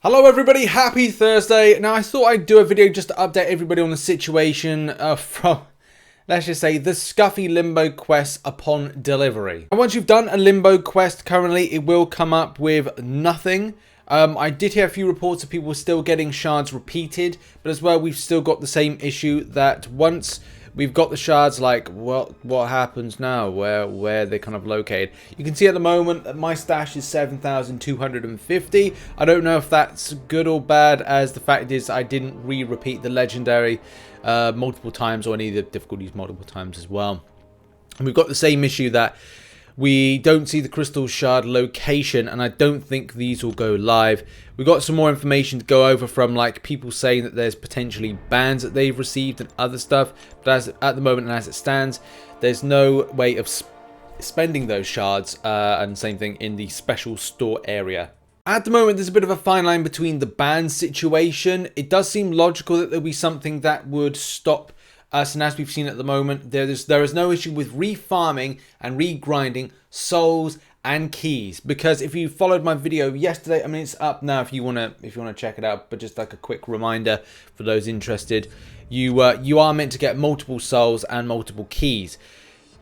Hello everybody, happy Thursday. Now I thought I'd do a video just to update everybody on the situation from, let's just say, the scuffy Limbo quest upon delivery. And once you've done a Limbo quest currently, it will come up with nothing. I did hear a few reports of people still getting shards repeated, but as well we've still got the same issue that once we've got the shards, like, what happens now? Where they kind of located? You can see at the moment that my stash is 7,250. I don't know if that's good or bad, as the fact is I didn't repeat the legendary multiple times, or any of the difficulties multiple times as well. And we've got the same issue that we don't see the crystal shard location, and I don't think these will go live. We've got some more information to go over from like people saying that there's potentially bans that they've received and other stuff, but as at the moment and as it stands, there's no way of spending those shards, and same thing in the special store area. At the moment, there's a bit of a fine line between the ban situation. It does seem logical that there'll be something that would stop us, and as we've seen at the moment, there is no issue with refarming and regrinding souls and keys, because if you followed my video yesterday, I mean, it's up now if you wanna check it out, but just like a quick reminder for those interested, you are meant to get multiple souls and multiple keys.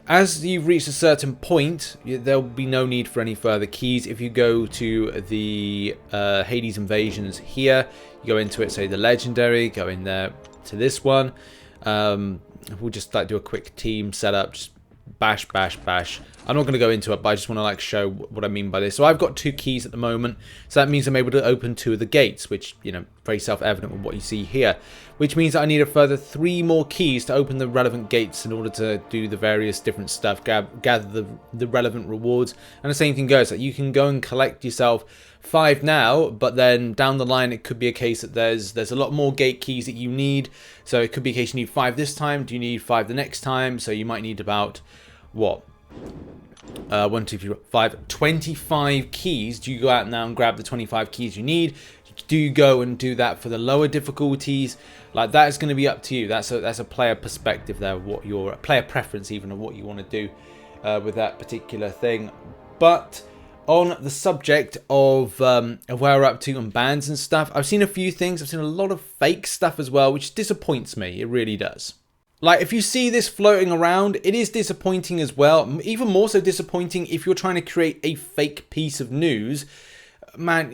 As you've reached a certain point, there'll be no need for any further keys. If you go to the Hades invasions here, you go into it, say the legendary, go in there to this one. We'll just like do a quick team setup, just bash. I'm not going to go into it, but I just want to like show what I mean by this. So I've got 2 keys at the moment, so that means I'm able to open 2 of the gates, which, you know, very self-evident with what you see here, which means that I need a further 3 more keys to open the relevant gates in order to do the various different stuff, gather the relevant rewards. And the same thing goes, that you can go and collect yourself 5 now, but then down the line it could be a case that there's a lot more gate keys that you need. So it could be a case you need 5 this time. Do you need 5 the next time? So you might need about what? 1, 2, 3, 4, 5, 25 keys. Do you go out now and grab the 25 keys you need? Do you go and do that for the lower difficulties? Like, that is going to be up to you. That's a player perspective there, what your player preference even of what you want to do with that particular thing. But on the subject of where we're up to on bans and stuff, I've seen a few things. I've seen a lot of fake stuff as well, which disappoints me. It really does. Like, if you see this floating around, it is disappointing as well. Even more so disappointing if you're trying to create a fake piece of news. Man,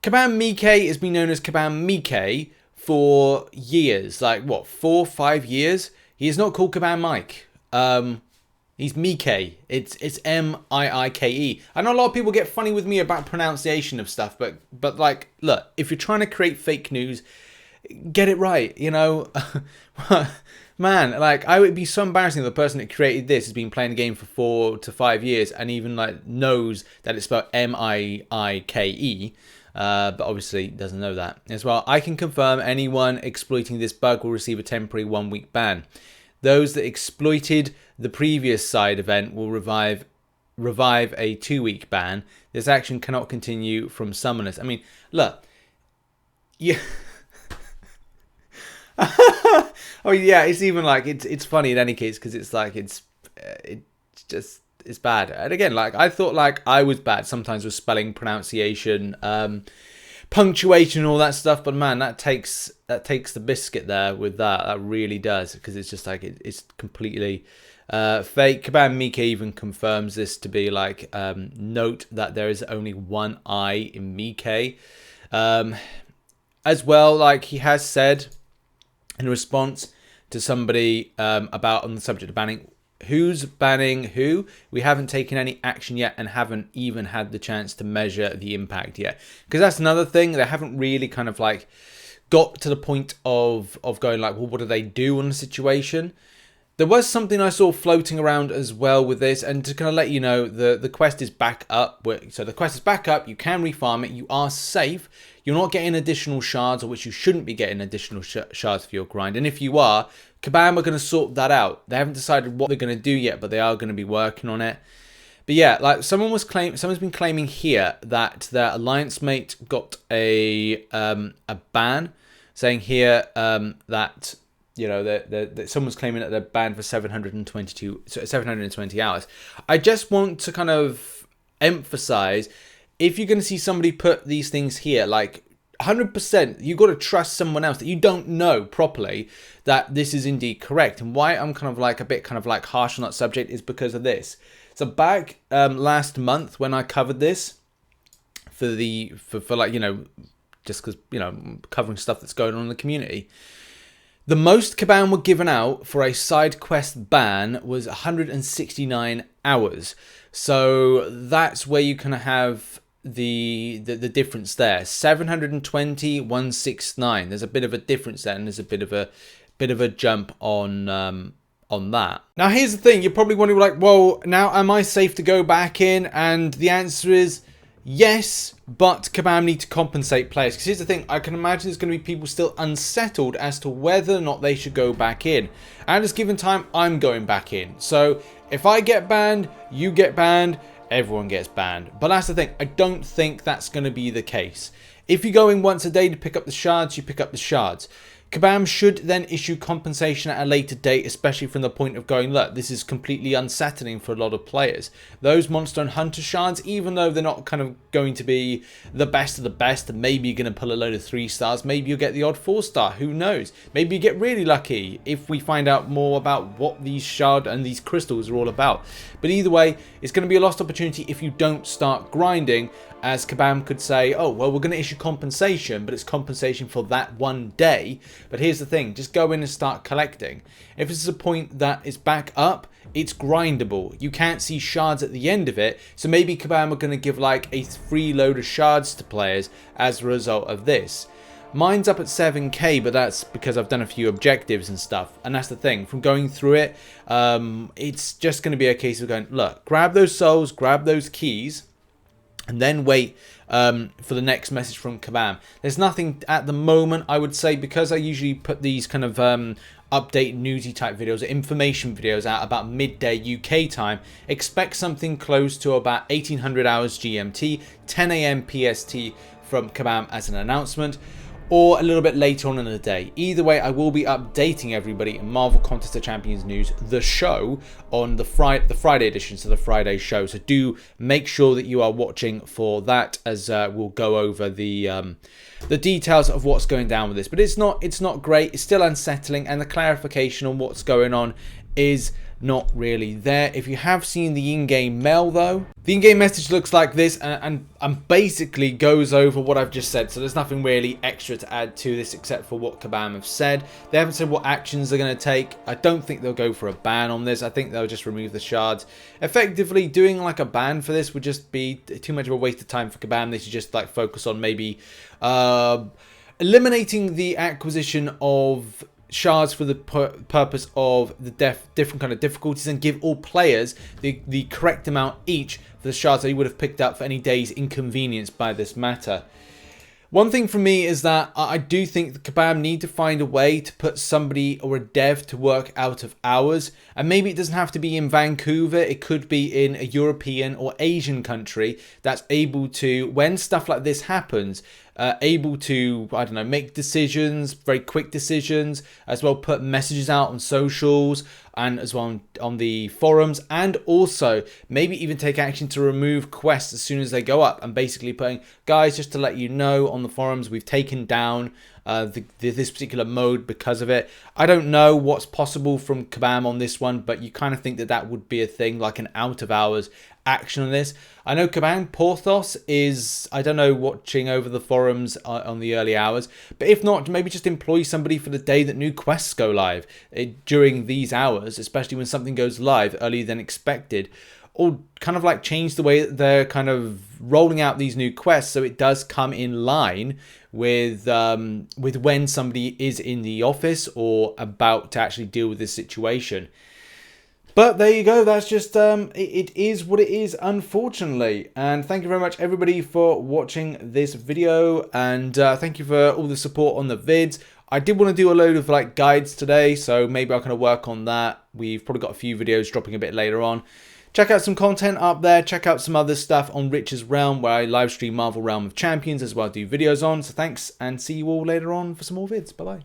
Kabam Mike has been known as Kabam Mike for years. Like, what, 4, 5 years? He is not called Kabam Mike. He's Mike. It's M-I-I-K-E. I know a lot of people get funny with me about pronunciation of stuff, but like, look, if you're trying to create fake news, get it right, you know? Man, like, I would be so embarrassing if the person that created this has been playing the game for 4 to 5 years and even like knows that it's spelled M-I-I-K-E, but obviously doesn't know that. As well, I can confirm anyone exploiting this bug will receive a temporary 1-week ban. Those that exploited the previous side event will revive a 2-week ban. This action cannot continue from summoners. I mean, look, yeah. Oh yeah, it's even like it's funny in any case, because it's like it's bad. And again, like, I thought like I was bad sometimes with spelling, pronunciation, punctuation, all that stuff, but man, that takes the biscuit there with that really does, because it's just like it's completely fake. Kabam Mike even confirms this to be like, note that there is only 1 I in Mike, as well. Like, he has said in response to somebody about on the subject of banning, who's banning who? We haven't taken any action yet and haven't even had the chance to measure the impact yet. Because that's another thing. They haven't really kind of like got to the point of going like, well, what do they do on the situation? There was something I saw floating around as well with this, and to kind of let you know, the quest is back up. So the quest is back up, you can refarm it, you are safe, you're not getting additional shards, or which you shouldn't be getting additional shards for your grind, and if you are, Kabam are going to sort that out. They haven't decided what they're going to do yet, but they are going to be working on it. But yeah, like, someone's been claiming here that their alliance mate got a ban, saying here that, you know, that someone's claiming that they're banned for 720 hours. I just want to kind of emphasize, if you're going to see somebody put these things here, like 100%, you got to trust someone else that you don't know properly that this is indeed correct. And why I'm kind of like a bit kind of like harsh on that subject is because of this. So back last month when I covered this for like, you know, just because, you know, covering stuff that's going on in the community, the most Kabam were given out for a side quest ban was 169 hours. So that's where you kind of have the difference there. 720, 169. There's a bit of a difference there, and there's a bit of a jump on that. Now here's the thing, you're probably wondering like, well, now am I safe to go back in? And the answer is yes, but Kabam need to compensate players. Because here's the thing, I can imagine there's going to be people still unsettled as to whether or not they should go back in. At this given time, I'm going back in. So if I get banned, you get banned, everyone gets banned. But that's the thing, I don't think that's going to be the case. If you go in once a day to pick up the shards, you pick up the shards. Kabam should then issue compensation at a later date, especially from the point of going, look, this is completely unsettling for a lot of players. Those Monster and Hunter shards, even though they're not kind of going to be the best of the best, and maybe you're going to pull a load of 3 stars, maybe you'll get the odd 4-star, who knows? Maybe you get really lucky if we find out more about what these shard and these crystals are all about. But either way, it's going to be a lost opportunity if you don't start grinding, as Kabam could say, oh, well, we're going to issue compensation, but it's compensation for that one day. But here's the thing, just go in and start collecting. If this is a point that is back up, it's grindable. You can't see shards at the end of it, so maybe Kabam are going to give like a free load of shards to players as a result of this. Mine's up at 7k, but that's because I've done a few objectives and stuff. And that's the thing, from going through it, it's just going to be a case of going, look, grab those souls, grab those keys, and then wait for the next message from Kabam. There's nothing at the moment, I would say, because I usually put these kind of update newsy type videos, information videos out about midday UK time. Expect something close to about 1800 hours GMT, 10 AM PST from Kabam as an announcement, or a little bit later on in the day. Either way, I will be updating everybody in Marvel Contest of Champions News, the show, on the Friday edition, so the Friday show. So do make sure that you are watching for that, as we'll go over the details of what's going down with this. But it's not great. It's still unsettling, and the clarification on what's going on is not really there. If you have seen the in-game mail though, the in-game message looks like this, and basically goes over what I've just said. So there's nothing really extra to add to this except for what Kabam have said. They haven't said what actions they're going to take. I don't think they'll go for a ban on this. I think they'll just remove the shards. Effectively doing like a ban for this would just be too much of a waste of time for Kabam. They should just like focus on maybe eliminating the acquisition of shards for the purpose of the different kind of difficulties, and give all players the correct amount each for the shards that you would have picked up for any day's inconvenience by this matter. One thing for me is that I do think the Kabam need to find a way to put somebody or a dev to work out of hours. And maybe it doesn't have to be in Vancouver. It could be in a European or Asian country that's able to, when stuff like this happens, able to, I don't know, make decisions, very quick decisions, as well put messages out on socials and as well on the forums, and also maybe even take action to remove quests as soon as they go up, and basically putting, guys, just to let you know on the forums, we've taken down this particular mode because of it. I don't know what's possible from Kabam on this one, but you kind of think that that would be a thing, like an out of hours action on this. I know Kabam Porthos is, I don't know, watching over the forums on the early hours, but if not, maybe just employ somebody for the day that new quests go live during these hours, especially when something goes live earlier than expected, or kind of like change the way that they're kind of rolling out these new quests so it does come in line with when somebody is in the office or about to actually deal with this situation. But there you go, that's just, it is what it is, unfortunately. And thank you very much, everybody, for watching this video. And thank you for all the support on the vids. I did want to do a load of like guides today, so maybe I'll kind of work on that. We've probably got a few videos dropping a bit later on. Check out some content up there. Check out some other stuff on Rich's Realm, where I live stream Marvel Realm of Champions as well, do videos on. So thanks, and see you all later on for some more vids. Bye-bye.